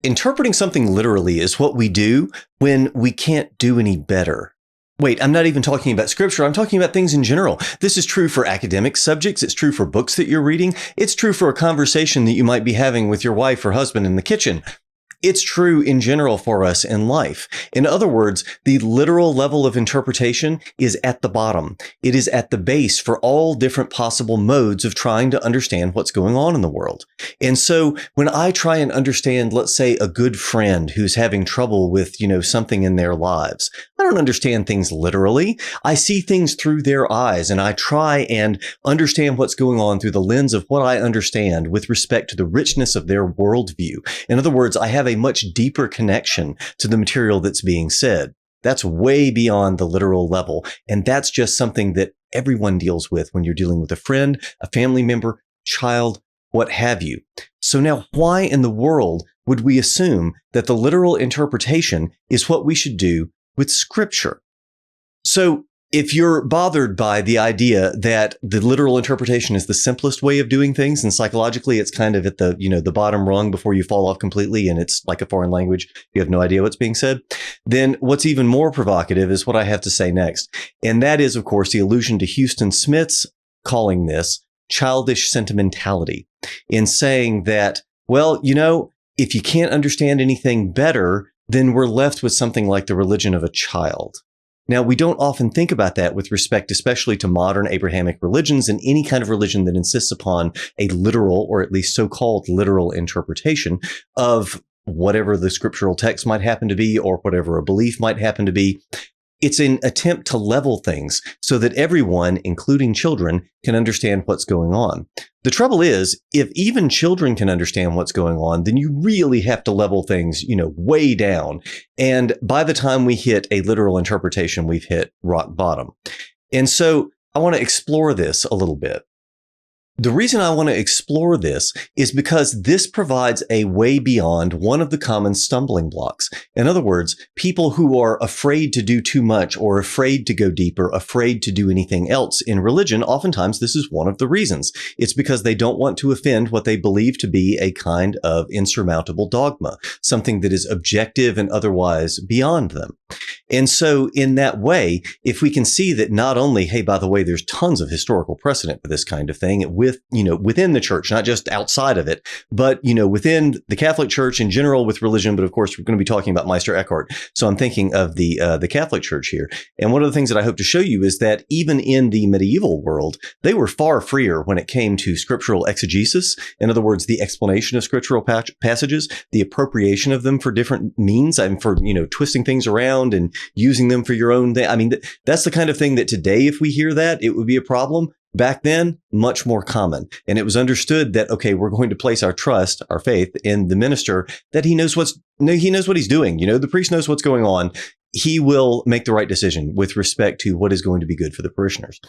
Interpreting something literally is what we do when we can't do any better. Wait, I'm not even talking about scripture. I'm talking about things in general. This is true for academic subjects. It's true for books that you're reading. It's true for a conversation that you might be having with your wife or husband in the kitchen. It's true in general for us in life. In other words, the literal level of interpretation is at the bottom. It is at the base for all different possible modes of trying to understand what's going on in the world. And so when I try and understand, let's say, a good friend who's having trouble with, something in their lives, I don't understand things literally. I see things through their eyes, and I try and understand what's going on through the lens of what I understand with respect to the richness of their worldview. In other words, I have a much deeper connection to the material that's being said. That's way beyond the literal level. And that's just something that everyone deals with when you're dealing with a friend, a family member, child, what have you. So now, why in the world would we assume that the literal interpretation is what we should do with scripture? So if you're bothered by the idea that the literal interpretation is the simplest way of doing things, and psychologically it's kind of at the, the bottom rung before you fall off completely, and it's like a foreign language, you have no idea what's being said, then what's even more provocative is what I have to say next. And that is, of course, the allusion to Houston Smith's calling this childish sentimentality, in saying that, well, if you can't understand anything better, then we're left with something like the religion of a child. Now, we don't often think about that with respect, especially to modern Abrahamic religions and any kind of religion that insists upon a literal, or at least so-called literal interpretation of whatever the scriptural text might happen to be, or whatever a belief might happen to be. It's an attempt to level things so that everyone, including children, can understand what's going on. The trouble is, if even children can understand what's going on, then you really have to level things, way down. And by the time we hit a literal interpretation, we've hit rock bottom. And so I want to explore this a little bit. The reason I want to explore this is because this provides a way beyond one of the common stumbling blocks. In other words, people who are afraid to do too much, or afraid to go deeper, afraid to do anything else in religion, oftentimes this is one of the reasons. It's because they don't want to offend what they believe to be a kind of insurmountable dogma, something that is objective and otherwise beyond them. And so in that way, if we can see that not only, hey, by the way, there's tons of historical precedent for this kind of thing within the church, not just outside of it, but, within the Catholic Church in general with religion. But of course, we're going to be talking about Meister Eckhart. So I'm thinking of the Catholic Church here. And one of the things that I hope to show you is that even in the medieval world, they were far freer when it came to scriptural exegesis. In other words, the explanation of scriptural passages, the appropriation of them for different means, and for, twisting things around and using them for your own thing. I mean, that's the kind of thing that today, if we hear that, it would be a problem. Back then, much more common. And it was understood that, okay, we're going to place our trust, our faith in the minister, that he knows what he's doing. The priest knows what's going on. He will make the right decision with respect to what is going to be good for the parishioners.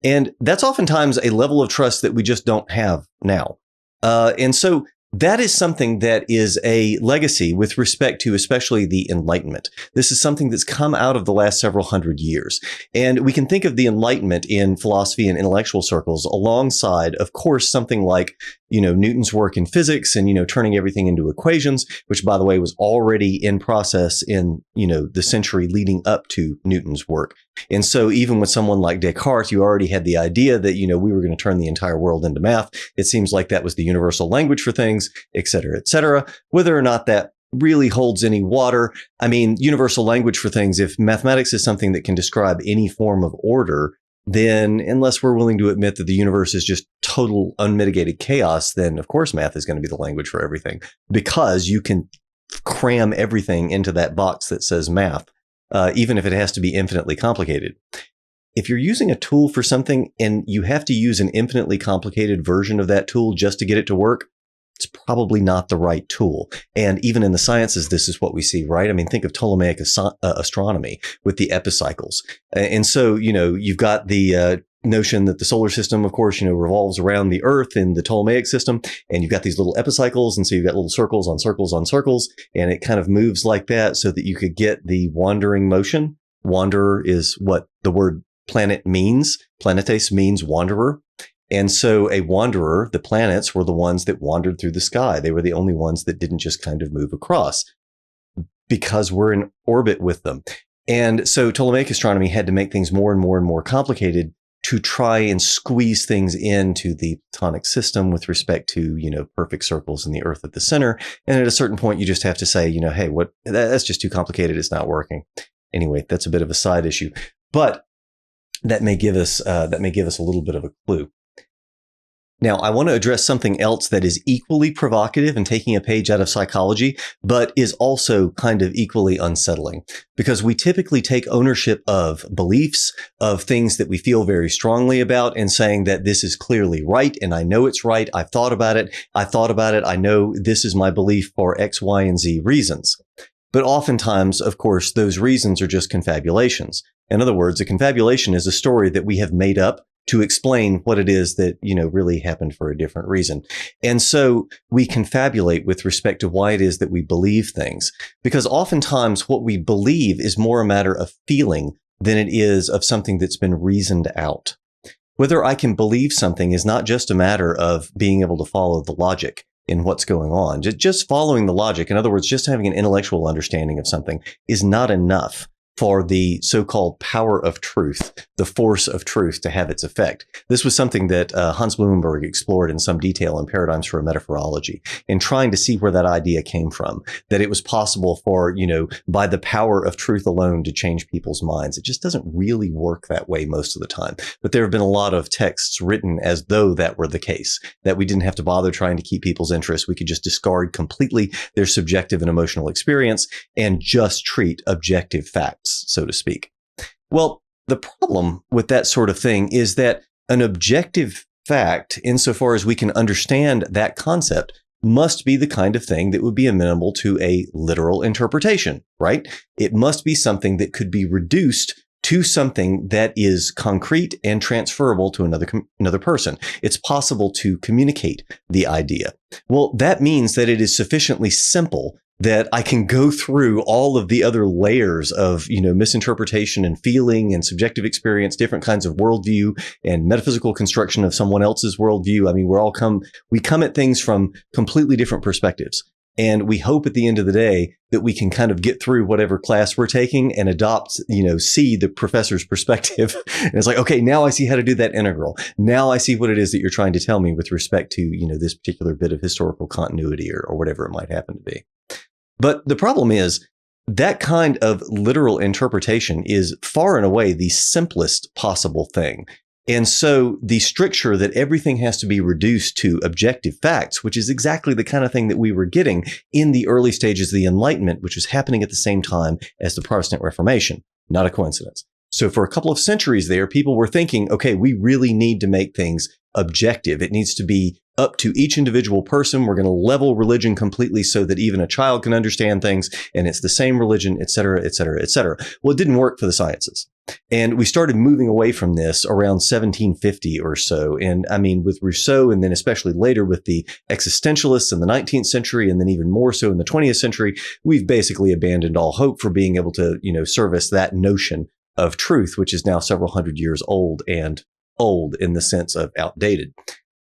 And that's oftentimes a level of trust that we just don't have now. And so that is something that is a legacy with respect to especially the Enlightenment. This is something that's come out of the last several hundred years. And we can think of the Enlightenment in philosophy and intellectual circles alongside, of course, something like, Newton's work in physics and, turning everything into equations, which, by the way, was already in process in, the century leading up to Newton's work. And so even with someone like Descartes, you already had the idea that, we were going to turn the entire world into math. It seems like that was the universal language for things, et cetera, et cetera. Whether or not that really holds any water, I mean, universal language for things, if mathematics is something that can describe any form of order, then unless we're willing to admit that the universe is just total unmitigated chaos, then of course math is going to be the language for everything, because you can cram everything into that box that says math, even if it has to be infinitely complicated. If you're using a tool for something and you have to use an infinitely complicated version of that tool just to get it to work, it's probably not the right tool. And even in the sciences, this is what we see, right? I mean, think of Ptolemaic astronomy with the epicycles. And so, you've got the notion that the solar system, of course, revolves around the Earth in the Ptolemaic system, and you've got these little epicycles. And so you've got little circles on circles on circles, and it kind of moves like that so that you could get the wandering motion. Wanderer is what the word planet means. Planetes means wanderer. And so a wanderer, the planets were the ones that wandered through the sky. They were the only ones that didn't just kind of move across because we're in orbit with them. And so Ptolemaic astronomy had to make things more and more and more complicated to try and squeeze things into the Platonic system with respect to, perfect circles and the Earth at the center. And at a certain point, you just have to say, hey, that's just too complicated. It's not working. Anyway, that's a bit of a side issue, but that may give us a little bit of a clue. Now, I want to address something else that is equally provocative and taking a page out of psychology, but is also kind of equally unsettling, because we typically take ownership of beliefs, of things that we feel very strongly about, and saying that this is clearly right, and I know it's right. I've thought about it. I know this is my belief for X, Y, and Z reasons. But oftentimes, of course, those reasons are just confabulations. In other words, a confabulation is a story that we have made up to explain what it is that, really happened for a different reason. And so we confabulate with respect to why it is that we believe things, because oftentimes what we believe is more a matter of feeling than it is of something that's been reasoned out. Whether I can believe something is not just a matter of being able to follow the logic in what's going on. Just following the logic, in other words, just having an intellectual understanding of something, is not enough for the so-called power of truth, the force of truth, to have its effect. This was something that Hans Blumenberg explored in some detail in Paradigms for a Metaphorology, in trying to see where that idea came from, that it was possible for, by the power of truth alone to change people's minds. It just doesn't really work that way most of the time. But there have been a lot of texts written as though that were the case, that we didn't have to bother trying to keep people's interest. We could just discard completely their subjective and emotional experience and just treat objective facts, so to speak. Well, the problem with that sort of thing is that an objective fact, insofar as we can understand that concept, must be the kind of thing that would be amenable to a literal interpretation, right? It must be something that could be reduced to something that is concrete and transferable to another person. It's possible to communicate the idea. Well, that means that it is sufficiently simple that I can go through all of the other layers of, misinterpretation and feeling and subjective experience, different kinds of worldview and metaphysical construction of someone else's worldview. I mean, we come at things from completely different perspectives. And we hope at the end of the day that we can kind of get through whatever class we're taking and adopt, see the professor's perspective. And it's like, okay, now I see how to do that integral. Now I see what it is that you're trying to tell me with respect to, this particular bit of historical continuity or whatever it might happen to be. But the problem is that kind of literal interpretation is far and away the simplest possible thing. And so the stricture that everything has to be reduced to objective facts, which is exactly the kind of thing that we were getting in the early stages of the Enlightenment, which was happening at the same time as the Protestant Reformation. Not a coincidence. So for a couple of centuries there, people were thinking, okay, we really need to make things objective. It needs to be up to each individual person. We're going to level religion completely so that even a child can understand things, and it's the same religion, et cetera, et cetera, et cetera. Well, it didn't work for the sciences. And we started moving away from this around 1750 or so. And I mean, with Rousseau, and then especially later with the existentialists in the 19th century, and then even more so in the 20th century, we've basically abandoned all hope for being able to, service that notion of truth, which is now several hundred years old, and old in the sense of outdated.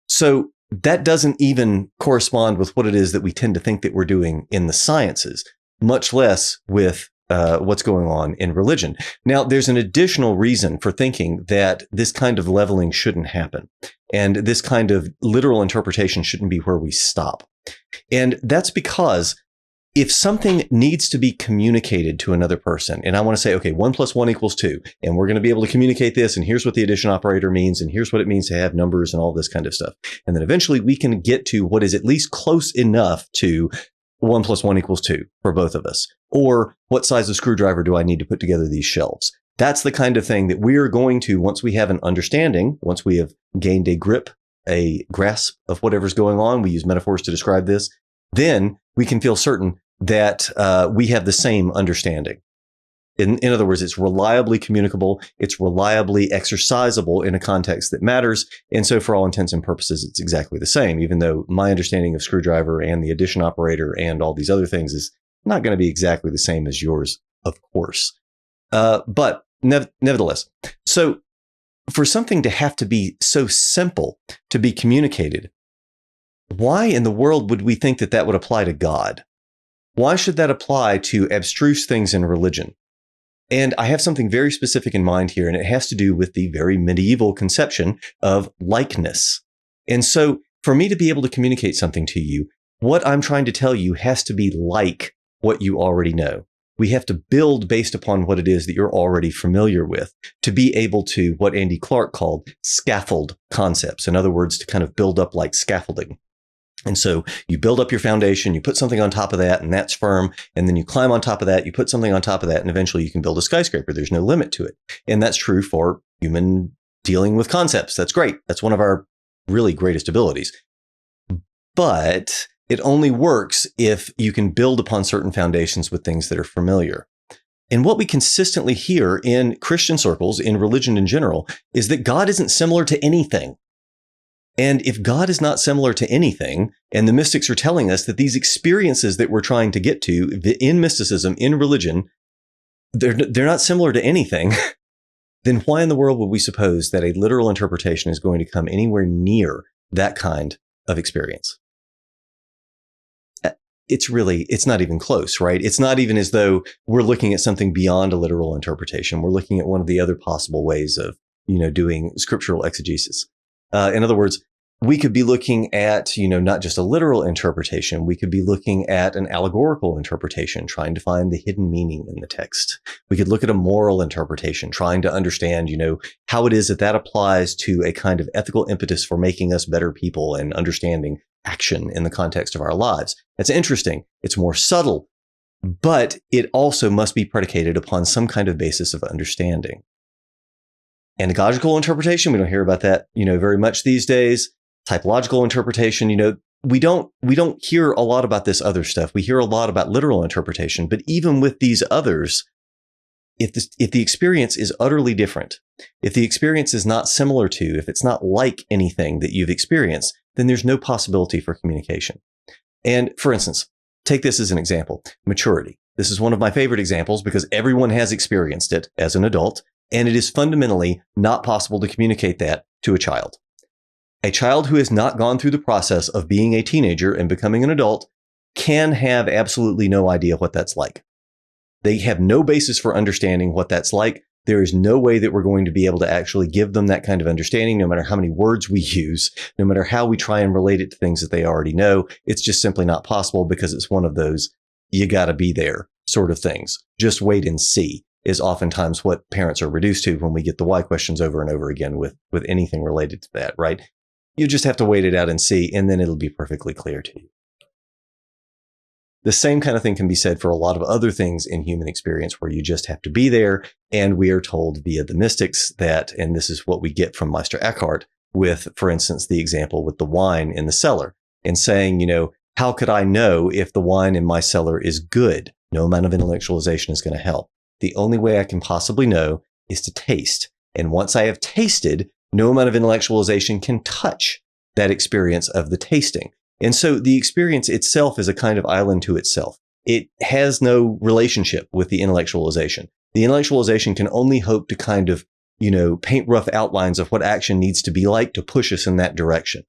So that doesn't even correspond with what it is that we tend to think that we're doing in the sciences, much less with what's going on in religion. Now, there's an additional reason for thinking that this kind of leveling shouldn't happen, and this kind of literal interpretation shouldn't be where we stop. And that's because if something needs to be communicated to another person, and I want to say, okay, 1 + 1 = 2, and we're going to be able to communicate this, and here's what the addition operator means, and here's what it means to have numbers and all this kind of stuff. And then eventually we can get to what is at least close enough to 1 + 1 = 2 for both of us. Or what size of screwdriver do I need to put together these shelves? That's the kind of thing that we are going to, once we have an understanding, once we have gained a grasp of whatever's going on, we use metaphors to describe this, then we can feel certain that we have the same understanding. In other words, it's reliably communicable, it's reliably exercisable in a context that matters. And so for all intents and purposes, it's exactly the same, even though my understanding of screwdriver and the addition operator and all these other things is not going to be exactly the same as yours, of course. But nevertheless, so for something to have to be so simple to be communicated, why in the world would we think that that would apply to God? Why should that apply to abstruse things in religion? And I have something very specific in mind here, and it has to do with the very medieval conception of likeness. And so for me to be able to communicate something to you, what I'm trying to tell you has to be like what you already know. We have to build based upon what it is that you're already familiar with to be able to, what Andy Clark called, scaffold concepts. In other words, to kind of build up like scaffolding. And so you build up your foundation, you put something on top of that, and that's firm. And then you climb on top of that, you put something on top of that, and eventually you can build a skyscraper. There's no limit to it. And that's true for human dealing with concepts. That's great. That's one of our really greatest abilities. But it only works if you can build upon certain foundations with things that are familiar. And what we consistently hear in Christian circles, in religion in general, is that God isn't similar to anything. And if God is not similar to anything, and the mystics are telling us that these experiences that we're trying to get to in mysticism, in religion, they're not similar to anything, then why in the world would we suppose that a literal interpretation is going to come anywhere near that kind of experience? It's not even close, right? It's not even as though we're looking at something beyond a literal interpretation. We're looking at one of the other possible ways of, doing scriptural exegesis. In other words, we could be looking at, not just a literal interpretation. We could be looking at an allegorical interpretation, trying to find the hidden meaning in the text. We could look at a moral interpretation, trying to understand, how it is that applies to a kind of ethical impetus for making us better people and understanding action in the context of our lives. That's interesting. It's more subtle, but it also must be predicated upon some kind of basis of understanding. Anagogical interpretation, we don't hear about that, very much these days. Typological interpretation, we don't hear a lot about this other stuff. We hear a lot about literal interpretation, but even with these others, if the experience is utterly different, if the experience is not similar to, if it's not like anything that you've experienced, then there's no possibility for communication. And for instance, take this as an example, maturity. This is one of my favorite examples because everyone has experienced it as an adult. And it is fundamentally not possible to communicate that to a child. A child who has not gone through the process of being a teenager and becoming an adult can have absolutely no idea what that's like. They have no basis for understanding what that's like. There is no way that we're going to be able to actually give them that kind of understanding, no matter how many words we use, no matter how we try and relate it to things that they already know. It's just simply not possible because it's one of those, you got to be there sort of things. Just wait and see is oftentimes what parents are reduced to when we get the why questions over and over again with anything related to that, right? You just have to wait it out and see, and then it'll be perfectly clear to you. The same kind of thing can be said for a lot of other things in human experience where you just have to be there. And we are told via the mystics that, and this is what we get from Meister Eckhart with, for instance, the example with the wine in the cellar and saying, how could I know if the wine in my cellar is good? No amount of intellectualization is going to help. The only way I can possibly know is to taste. And once I have tasted, no amount of intellectualization can touch that experience of the tasting. And so the experience itself is a kind of island to itself. It has no relationship with the intellectualization. The intellectualization can only hope to kind of, paint rough outlines of what action needs to be like to push us in that direction.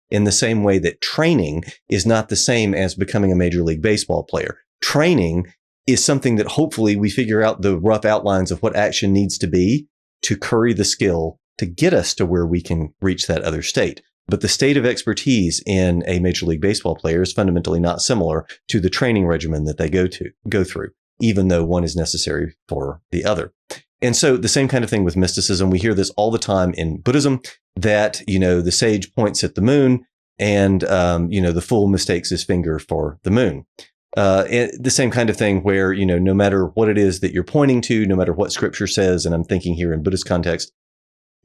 In the same way that training is not the same as becoming a Major League Baseball player. Training is something that hopefully we figure out the rough outlines of what action needs to be to curry the skill to get us to where we can reach that other state. But the state of expertise in a Major League Baseball player is fundamentally not similar to the training regimen that they go through, even though one is necessary for the other. And so the same kind of thing with mysticism. We hear this all the time in Buddhism that, the sage points at the moon and, the fool mistakes his finger for the moon. The same kind of thing where, no matter what it is that you're pointing to, no matter what scripture says, and I'm thinking here in Buddhist context,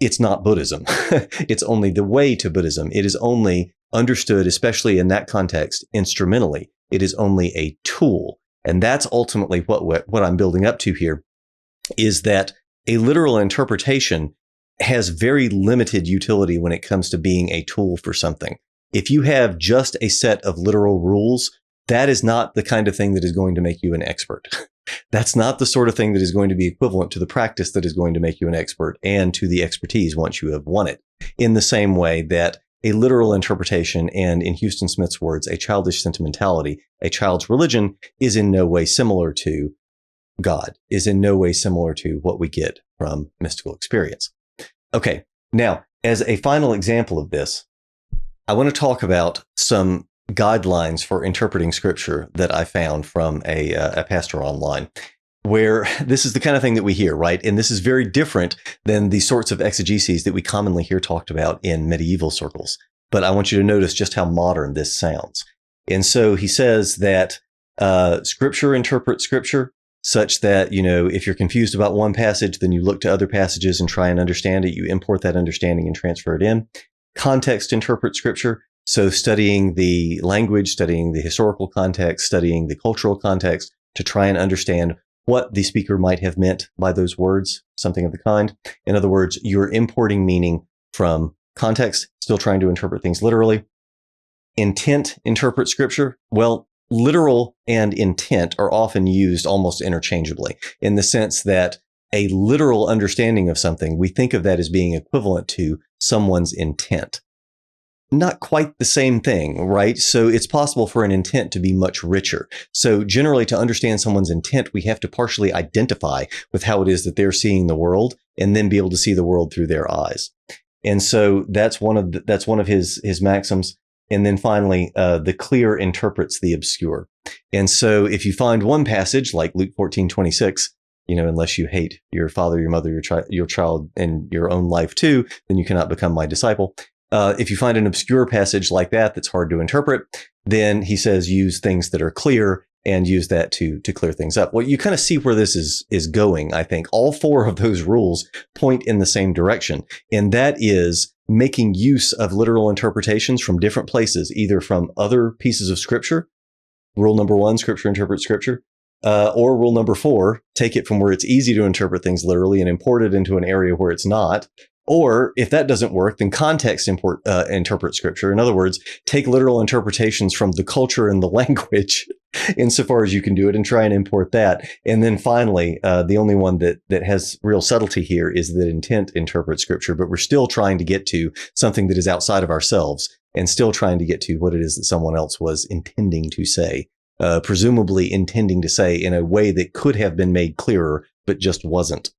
it's not Buddhism. It's only the way to Buddhism. It is only understood, especially in that context, instrumentally. It is only a tool. And that's ultimately what I'm building up to here, is that a literal interpretation has very limited utility when it comes to being a tool for something. If you have just a set of literal rules, that is not the kind of thing that is going to make you an expert. That's not the sort of thing that is going to be equivalent to the practice that is going to make you an expert and to the expertise once you have won it. In the same way that a literal interpretation and, in Houston Smith's words, a childish sentimentality, a child's religion, is in no way similar to God, is in no way similar to what we get from mystical experience. Okay, now, as a final example of this, I want to talk about some guidelines for interpreting scripture that I found from a pastor online, where this is the kind of thing that we hear, right? And this is very different than the sorts of exegeses that we commonly hear talked about in medieval circles. But I want you to notice just how modern this sounds. And so he says that scripture interprets scripture such that, if you're confused about one passage, then you look to other passages and try and understand it. You import that understanding and transfer it in. Context interprets scripture. So studying the language, studying the historical context, studying the cultural context to try and understand what the speaker might have meant by those words, something of the kind. In other words, you're importing meaning from context, still trying to interpret things literally. Intent interprets scripture. Well, literal and intent are often used almost interchangeably in the sense that a literal understanding of something, we think of that as being equivalent to someone's intent. Not quite the same thing, right? So it's possible for an intent to be much richer. So generally, to understand someone's intent, we have to partially identify with how it is that they're seeing the world and then be able to see the world through their eyes. And so that's one of his maxims. And then finally, the clear interprets the obscure. And so if you find one passage like Luke 14:26, unless you hate your father, your mother, your child, and your own life too, then you cannot become my disciple. If you find an obscure passage like that that's hard to interpret, then he says use things that are clear and use that to clear things up. Well, you kind of see where this is going, I think. All four of those rules point in the same direction, and that is making use of literal interpretations from different places, either from other pieces of scripture. Rule number 1, scripture interprets scripture. Or rule number 4, take it from where it's easy to interpret things literally and import it into an area where it's not. Or if that doesn't work, then context interpret scripture. In other words, take literal interpretations from the culture and the language insofar as you can do it and try and import that. And then finally, the only one that has real subtlety here is that intent interprets scripture, but we're still trying to get to something that is outside of ourselves and still trying to get to what it is that someone else was intending to say, presumably intending to say in a way that could have been made clearer, but just wasn't.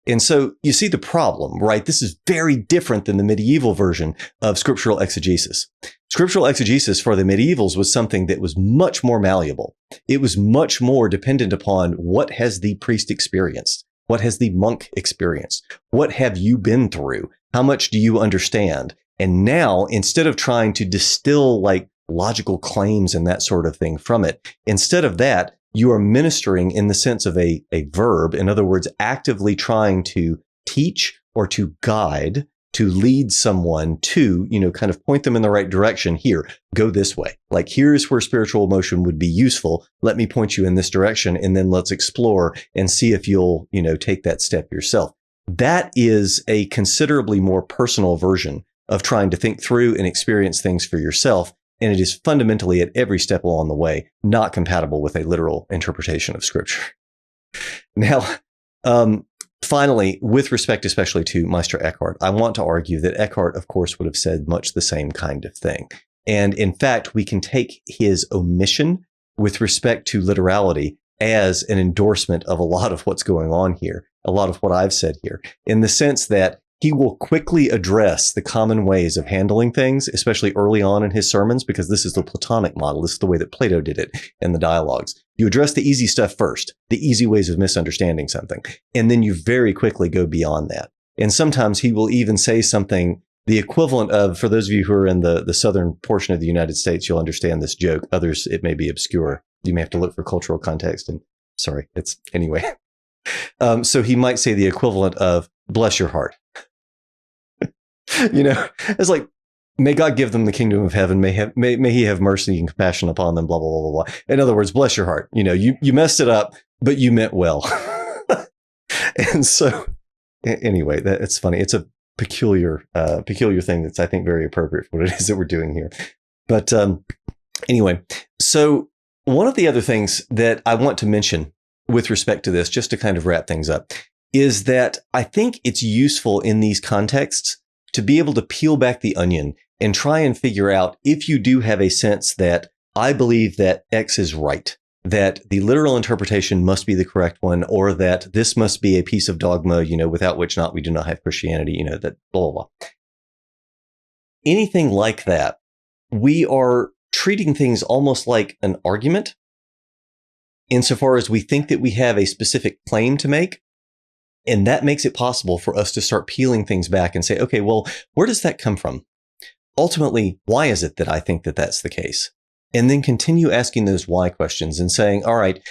And so you see the problem, right? This is very different than the medieval version of scriptural exegesis. Scriptural exegesis for the medievals was something that was much more malleable. It was much more dependent upon what has the priest experienced? What has the monk experienced? What have you been through? How much do you understand? And now, instead of trying to distill like logical claims and that sort of thing from it, instead of that, you are ministering in the sense of a verb. In other words, actively trying to teach or to guide, to lead someone to, kind of point them in the right direction. Here, go this way. Like, here's where spiritual emotion would be useful. Let me point you in this direction. And then let's explore and see if you'll, take that step yourself. That is a considerably more personal version of trying to think through and experience things for yourself. And it is fundamentally at every step along the way not compatible with a literal interpretation of scripture. Now, finally, with respect especially to Meister Eckhart, I want to argue that Eckhart, of course, would have said much the same kind of thing. And in fact, we can take his omission with respect to literality as an endorsement of a lot of what's going on here, a lot of what I've said here, in the sense that he will quickly address the common ways of handling things, especially early on in his sermons, because this is the Platonic model. This is the way that Plato did it in the dialogues. You address the easy stuff first, the easy ways of misunderstanding something, and then you very quickly go beyond that. And sometimes he will even say something, the equivalent of, for those of you who are in the southern portion of the United States, you'll understand this joke. Others, it may be obscure. You may have to look for cultural context. And sorry, anyway. So he might say the equivalent of, bless your heart. It's like, may God give them the kingdom of heaven. May he have mercy and compassion upon them, blah, blah, blah, blah, blah. In other words, bless your heart. You messed it up, but you meant well. And so anyway, it's funny. It's a peculiar thing that's, I think, very appropriate for what it is that we're doing here. But anyway, so one of the other things that I want to mention with respect to this, just to kind of wrap things up, is that I think it's useful in these contexts to be able to peel back the onion and try and figure out if you do have a sense that I believe that X is right, that the literal interpretation must be the correct one, or that this must be a piece of dogma, without which not we do not have Christianity, that blah, blah, blah. Anything like that, we are treating things almost like an argument insofar as we think that we have a specific claim to make. And that makes it possible for us to start peeling things back and say, okay, well, where does that come from? Ultimately, why is it that I think that that's the case? And then continue asking those why questions and saying, all right,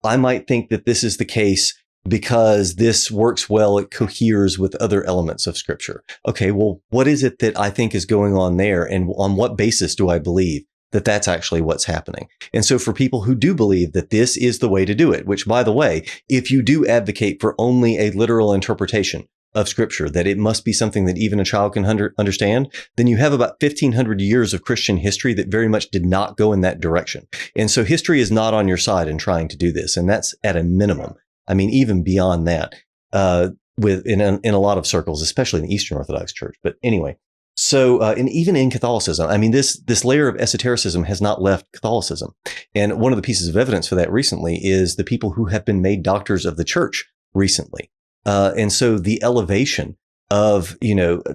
I might think that this is the case because this works well. It coheres with other elements of Scripture. Okay, well, what is it that I think is going on there? And on what basis do I believe that that's actually what's happening? And so for people who do believe that this is the way to do it, which, by the way, if you do advocate for only a literal interpretation of Scripture, that it must be something that even a child can understand, then you have about 1,500 years of Christian history that very much did not go in that direction. And so history is not on your side in trying to do this. And that's at a minimum. I mean, even beyond that, in a lot of circles, especially in the Eastern Orthodox Church. But anyway, so and even in Catholicism, I mean, this layer of esotericism has not left Catholicism. And one of the pieces of evidence for that recently is the people who have been made doctors of the church recently. And so the elevation of,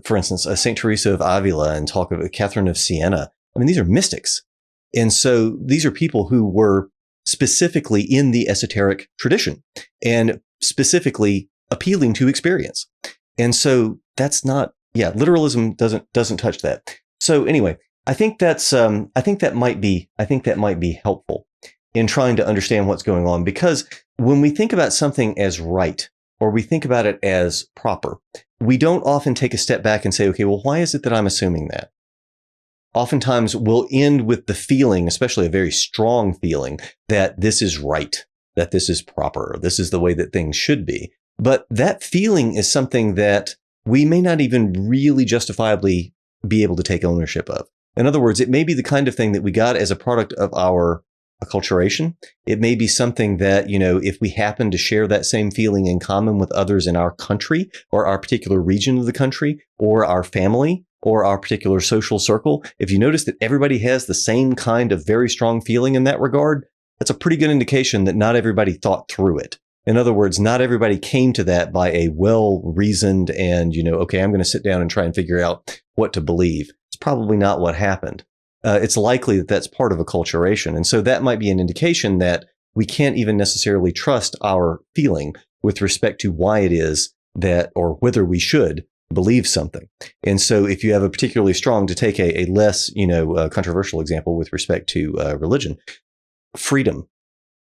for instance, St. Teresa of Avila and talk of Catherine of Siena. I mean, these are mystics. And so these are people who were specifically in the esoteric tradition and specifically appealing to experience. And so that's not, literalism doesn't touch that. So anyway, I think that might be helpful in trying to understand what's going on, because when we think about something as right, or we think about it as proper, we don't often take a step back and say, okay, well, why is it that I'm assuming that? Oftentimes we'll end with the feeling, especially a very strong feeling, that this is right, that this is proper, this is the way that things should be. But that feeling is something that we may not even really justifiably be able to take ownership of. In other words, it may be the kind of thing that we got as a product of our acculturation. It may be something that, if we happen to share that same feeling in common with others in our country or our particular region of the country or our family or our particular social circle, if you notice that everybody has the same kind of very strong feeling in that regard, that's a pretty good indication that not everybody thought through it. In other words, not everybody came to that by a well-reasoned and, okay, I'm going to sit down and try and figure out what to believe. It's probably not what happened. It's likely that that's part of acculturation. And so that might be an indication that we can't even necessarily trust our feeling with respect to why it is that, or whether we should believe something. And so if you have a particularly strong, to take a less, controversial example with respect to religion, freedom,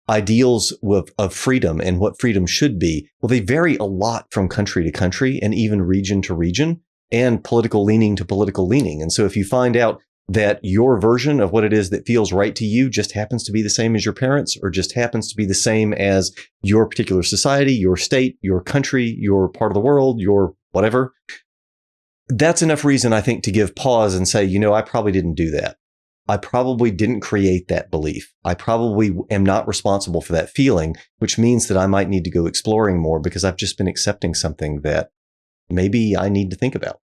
ideals of freedom and what freedom should be, well, they vary a lot from country to country and even region to region and political leaning to political leaning. And so if you find out that your version of what it is that feels right to you just happens to be the same as your parents, or just happens to be the same as your particular society, your state, your country, your part of the world, your whatever, that's enough reason, I think, to give pause and say, I probably didn't do that. I probably didn't create that belief. I probably am not responsible for that feeling, which means that I might need to go exploring more because I've just been accepting something that maybe I need to think about.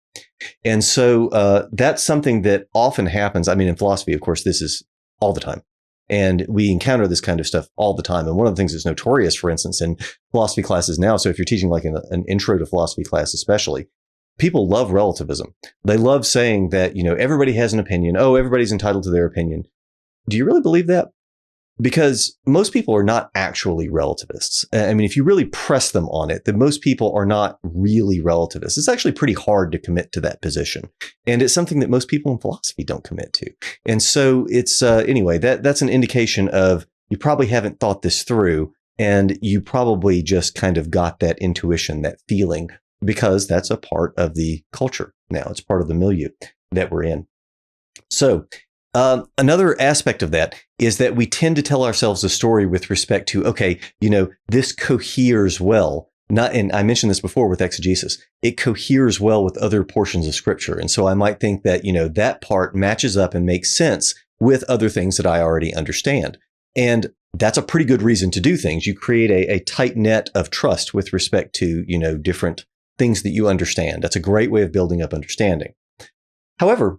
And so that's something that often happens. I mean, in philosophy, of course, this is all the time. And we encounter this kind of stuff all the time. And one of the things that's notorious, for instance, in philosophy classes now, so if you're teaching like an intro to philosophy class especially, people love relativism. They love saying that, everybody has an opinion. Oh, everybody's entitled to their opinion. Do you really believe that? Because most people are not actually relativists. I mean, if you really press them on it, then most people are not really relativists. It's actually pretty hard to commit to that position. And it's something that most people in philosophy don't commit to. And so it's, anyway, that's an indication of you probably haven't thought this through, and you probably just kind of got that intuition, that feeling, because that's a part of the culture now. It's part of the milieu that we're in. So another aspect of that is that we tend to tell ourselves a story with respect to, okay, this coheres well. And I mentioned this before with exegesis. It coheres well with other portions of Scripture. And so I might think that, that part matches up and makes sense with other things that I already understand. And that's a pretty good reason to do things. You create a tight net of trust with respect to, different things that you understand. That's a great way of building up understanding. However,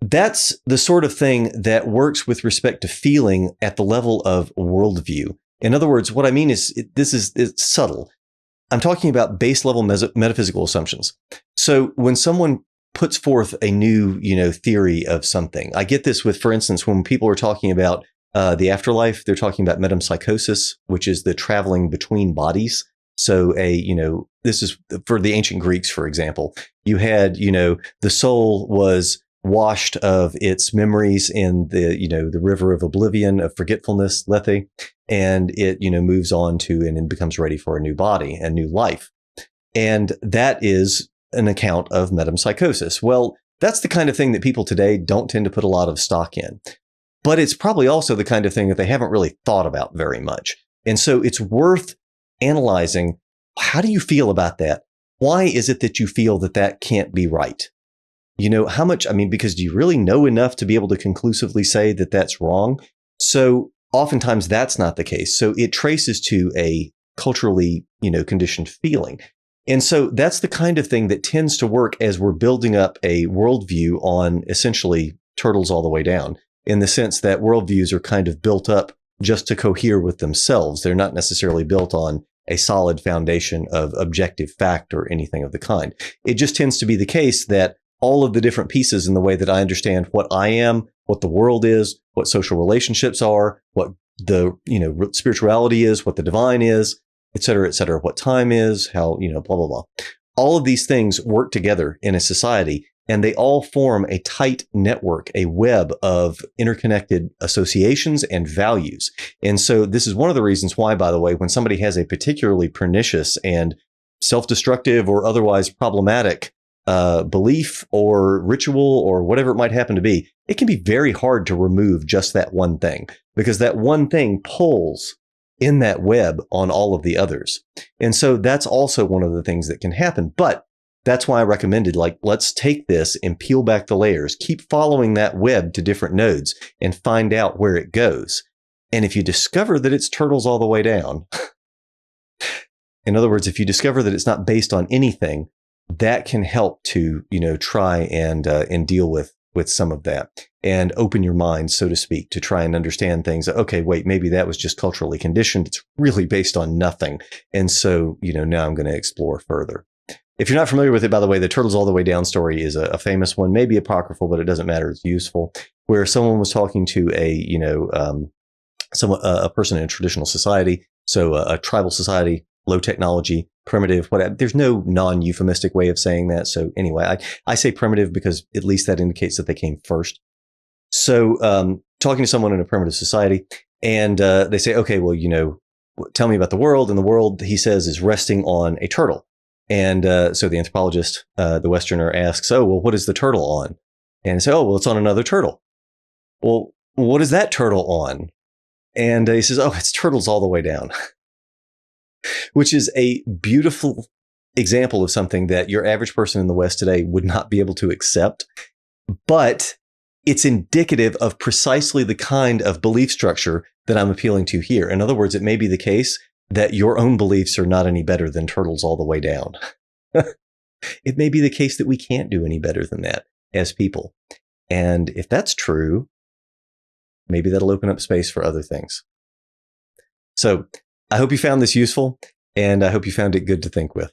that's the sort of thing that works with respect to feeling at the level of worldview. In other words, what I mean is it's subtle. I'm talking about base level metaphysical assumptions. So when someone puts forth a new, theory of something, I get this with, for instance, when people are talking about the afterlife, they're talking about metempsychosis, which is the traveling between bodies. So this is for the ancient Greeks, for example. You had, the soul was washed of its memories in the river of oblivion, of forgetfulness, lethe, and it, moves on to and becomes ready for a new body and new life. And that is an account of metempsychosis. Well, that's the kind of thing that people today don't tend to put a lot of stock in. But it's probably also the kind of thing that they haven't really thought about very much. And so it's worth analyzing, how do you feel about that? Why is it that you feel that that can't be right? How much, because do you really know enough to be able to conclusively say that that's wrong? So oftentimes that's not the case. So it traces to a culturally, conditioned feeling. And so that's the kind of thing that tends to work as we're building up a worldview on essentially turtles all the way down, in the sense that worldviews are kind of built up just to cohere with themselves. They're not necessarily built on a solid foundation of objective fact or anything of the kind. It just tends to be the case that all of the different pieces in the way that I understand what I am, what the world is, what social relationships are, what the, spirituality is, what the divine is, et cetera, what time is, how, blah, blah, blah. All of these things work together in a society, and they all form a tight network, a web of interconnected associations and values. And so this is one of the reasons why, by the way, when somebody has a particularly pernicious and self-destructive or otherwise problematic belief or ritual or whatever it might happen to be, it can be very hard to remove just that one thing, because that one thing pulls in that web on all of the others. And so that's also one of the things that can happen. But that's why I recommended, let's take this and peel back the layers, keep following that web to different nodes and find out where it goes. And if you discover that it's turtles all the way down, in other words, if you discover that it's not based on anything, that can help to, try and deal with some of that and open your mind, so to speak, to try and understand things. Okay, wait, maybe that was just culturally conditioned. It's really based on nothing. And so, now I'm going to explore further. If you're not familiar with it, by the way, the Turtles All the Way Down story is a famous one, maybe apocryphal, but it doesn't matter. It's useful, where someone was talking to a person in a traditional society. So a tribal society, low technology, primitive, whatever. There's no non-euphemistic way of saying that. So anyway, I say primitive because at least that indicates that they came first. So talking to someone in a primitive society, and they say, okay, well, tell me about the world. And the world, he says, is resting on a turtle. And so the anthropologist, the Westerner, asks, oh, well, what is the turtle on? And they say, oh, well, it's on another turtle. Well, what is that turtle on? And he says, oh, it's turtles all the way down. Which is a beautiful example of something that your average person in the West today would not be able to accept. But it's indicative of precisely the kind of belief structure that I'm appealing to here. In other words, it may be the case that your own beliefs are not any better than turtles all the way down. It may be the case that we can't do any better than that as people. And if that's true, maybe that'll open up space for other things. So I hope you found this useful, and I hope you found it good to think with.